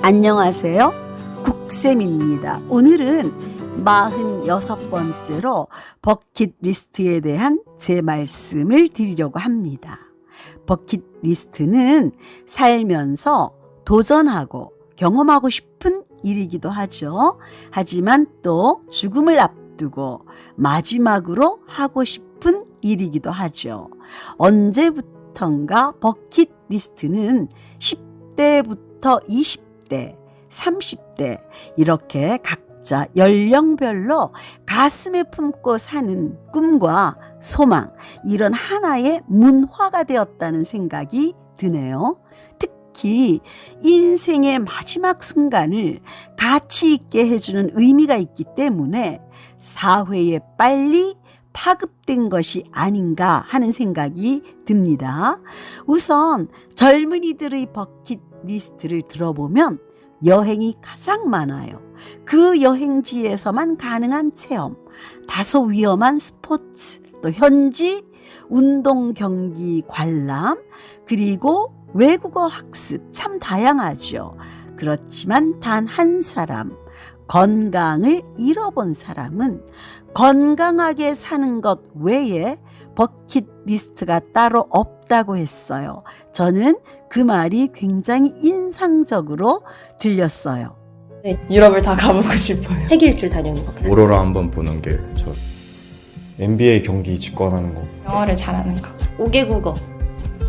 안녕하세요. 국쌤입니다. 오늘은 46번째로 버킷리스트에 대한 제 말씀을 드리려고 합니다. 버킷리스트는 살면서 도전하고 경험하고 싶은 일이기도 하죠. 하지만 또 죽음을 앞두고 마지막으로 하고 싶은 일이기도 하죠. 언제부턴가 버킷리스트는 10대부터 20대, 30대 이렇게 각자 연령별로 가슴에 품고 사는 꿈과 소망, 이런 하나의 문화가 되었다는 생각이 드네요. 특히 인생의 마지막 순간을 가치 있게 해주는 의미가 있기 때문에 사회에 빨리 파급된 것이 아닌가 하는 생각이 듭니다. 우선 젊은이들의 버킷리스트를 들어보면 여행이 가장 많아요. 그 여행지에서만 가능한 체험, 다소 위험한 스포츠, 또 현지 운동 경기 관람, 그리고 외국어 학습, 참 다양하죠. 그렇지만 단 한 사람, 건강을 잃어본 사람은 건강하게 사는 것 외에 버킷리스트가 따로 없다고 했어요. 저는 그 말이 굉장히 인상적으로 들렸어요. 네, 유럽을 다 가보고 싶어요. 세계 일주를 다녀오는 거. 오로라 한번 보는 게 저 NBA 경기 직관하는 거. 영어를 잘하는 거. 5개 국어.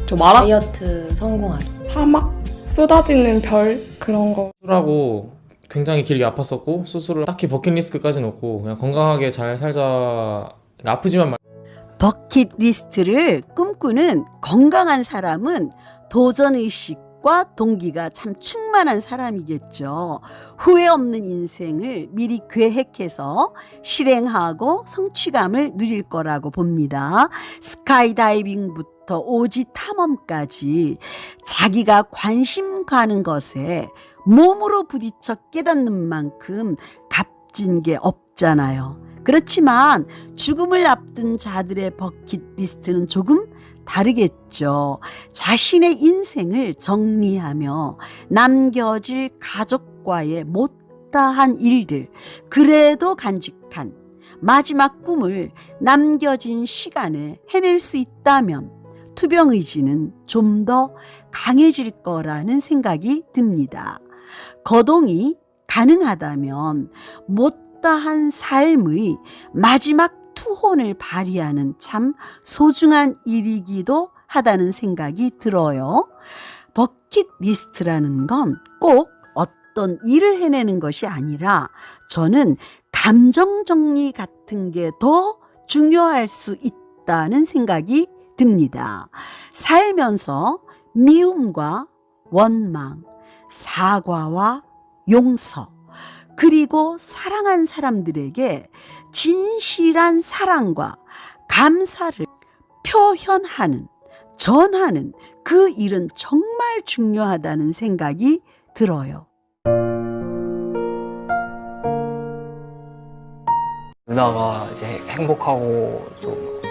저 마라 다이어트 성공하기. 사막 쏟아지는 별 그런 거. 수술하고 굉장히 길게 아팠었고 수술을 딱히 버킷리스트까지는 없고 그냥 건강하게 잘 살자, 아프지만 버킷리스트를 꿈꾸는 건강한 사람은 도전의식과 동기가 참 충만한 사람이겠죠. 후회 없는 인생을 미리 계획해서 실행하고 성취감을 누릴 거라고 봅니다. 스카이다이빙부터 오지 탐험까지 자기가 관심 가는 것에 몸으로 부딪혀 깨닫는 만큼 값진 게 없잖아요. 그렇지만 죽음을 앞둔 자들의 버킷리스트는 조금 다르겠죠. 자신의 인생을 정리하며 남겨질 가족과의 못다한 일들, 그래도 간직한 마지막 꿈을 남겨진 시간에 해낼 수 있다면 투병의지는 좀 더 강해질 거라는 생각이 듭니다. 거동이 가능하다면 못다한 삶의 마지막 투혼을 발휘하는 참 소중한 일이기도 하다는 생각이 들어요. 버킷리스트라는 건 꼭 어떤 일을 해내는 것이 아니라 저는 감정 정리 같은 게 더 중요할 수 있다는 생각이 듭니다. 살면서 미움과 원망, 사과와 용서, 그리고 사랑한 사람들에게 진실한 사랑과 감사를 표현하는, 전하는 그 일은 정말 중요하다는 생각이 들어요. 누나가 이제 행복하고 좀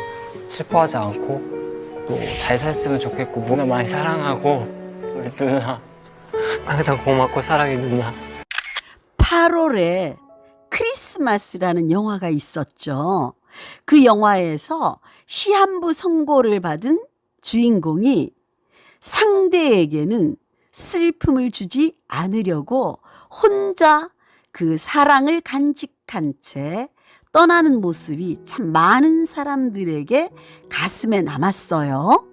슬퍼하지 않고 또 잘 살았으면 좋겠고 누나 많이 사랑하고 우리 누나 항상 고맙고 사랑해 누나. 8월에 크리스마스라는 영화가 있었죠. 그 영화에서 시한부 선고를 받은 주인공이 상대에게는 슬픔을 주지 않으려고 혼자 그 사랑을 간직한 채 떠나는 모습이 참 많은 사람들에게 가슴에 남았어요.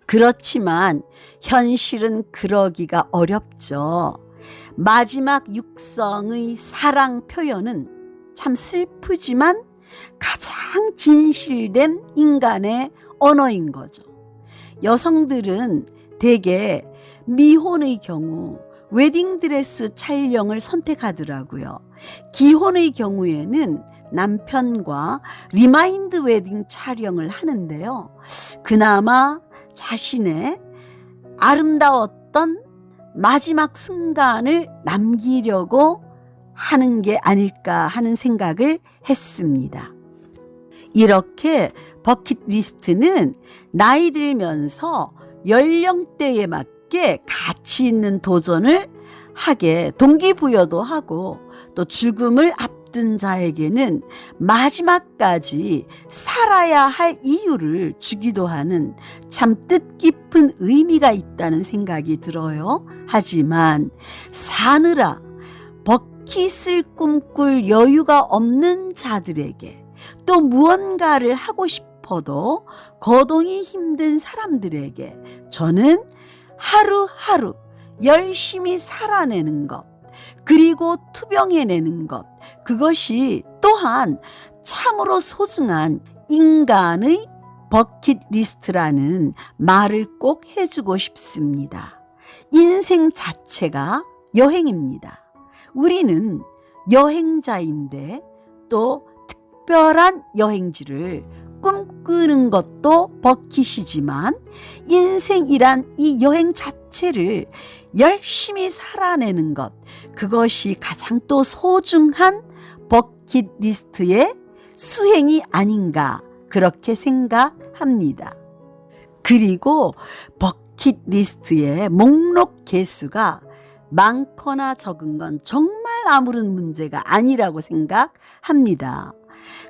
그렇지만 현실은 그러기가 어렵죠. 마지막 육성의 사랑 표현은 참 슬프지만 가장 진실된 인간의 언어인 거죠. 여성들은 대개 미혼의 경우 웨딩드레스 촬영을 선택하더라고요. 기혼의 경우에는 남편과 리마인드 웨딩 촬영을 하는데요. 그나마 자신의 아름다웠던 마지막 순간을 남기려고 하는 게 아닐까 하는 생각을 했습니다. 이렇게 버킷리스트는 나이 들면서 연령대에 맞게 가치 있는 도전을 하게 동기부여도 하고 또 죽음을 앞둔 자에게는 마지막까지 살아야 할 이유를 주기도 하는 참 뜻깊은 의미가 있다는 생각이 들어요. 하지만 사느라 버킷을 꿈꿀 여유가 없는 자들에게 또 무언가를 하고 싶어도 거동이 힘든 사람들에게 저는 하루하루 열심히 살아내는 것, 그리고 투병해내는 것, 그것이 또한 참으로 소중한 인간의 버킷리스트라는 말을 꼭 해주고 싶습니다. 인생 자체가 여행입니다. 우리는 여행자인데 또 특별한 여행지를 꿈꾸는 것도 버킷이지만 인생이란 이 여행 자체를 열심히 살아내는 것, 그것이 가장 또 소중한 버킷리스트의 수행이 아닌가 그렇게 생각합니다. 그리고 버킷리스트의 목록 개수가 많거나 적은 건 정말 아무런 문제가 아니라고 생각합니다.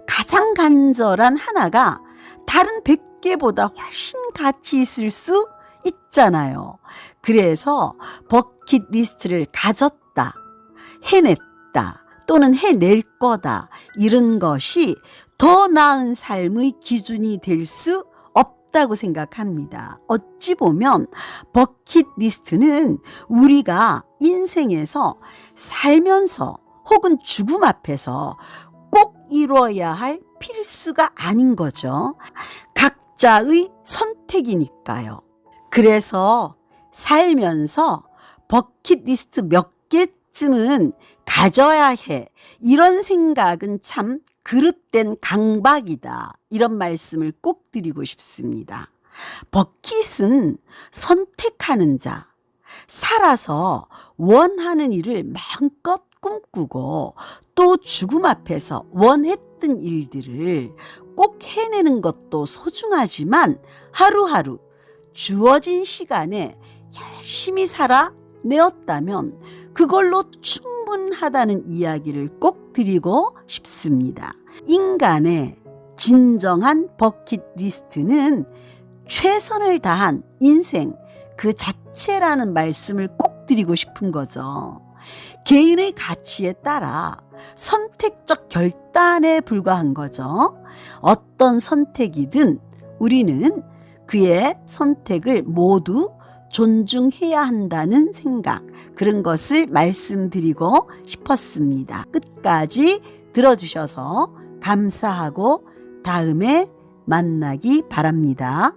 가장 간절한 하나가 다른 100개보다 훨씬 가치 있을 수 있잖아요. 그래서 버킷리스트를 가졌다, 해냈다, 또는 해낼 거다, 이런 것이 더 나은 삶의 기준이 될 수 없다고 생각합니다. 어찌 보면 버킷리스트는 우리가 인생에서 살면서 혹은 죽음 앞에서 꼭 이루어야 할 필수가 아닌 거죠. 각자의 선택이니까요. 그래서 살면서 버킷리스트 몇 개쯤은 가져야 해, 이런 생각은 참 그릇된 강박이다, 이런 말씀을 꼭 드리고 싶습니다. 버킷은 선택하는 자, 살아서 원하는 일을 마음껏 꿈꾸고 또 죽음 앞에서 원했던 일들을 꼭 해내는 것도 소중하지만 하루하루 주어진 시간에 열심히 살아내었다면 그걸로 충분하다는 이야기를 꼭 드리고 싶습니다. 인간의 진정한 버킷리스트는 최선을 다한 인생 그 자체라는 말씀을 꼭 드리고 싶은 거죠. 개인의 가치에 따라 선택적 결단에 불과한 거죠. 어떤 선택이든 우리는 그의 선택을 모두 존중해야 한다는 생각, 그런 것을 말씀드리고 싶었습니다. 끝까지 들어주셔서 감사하고 다음에 만나기 바랍니다.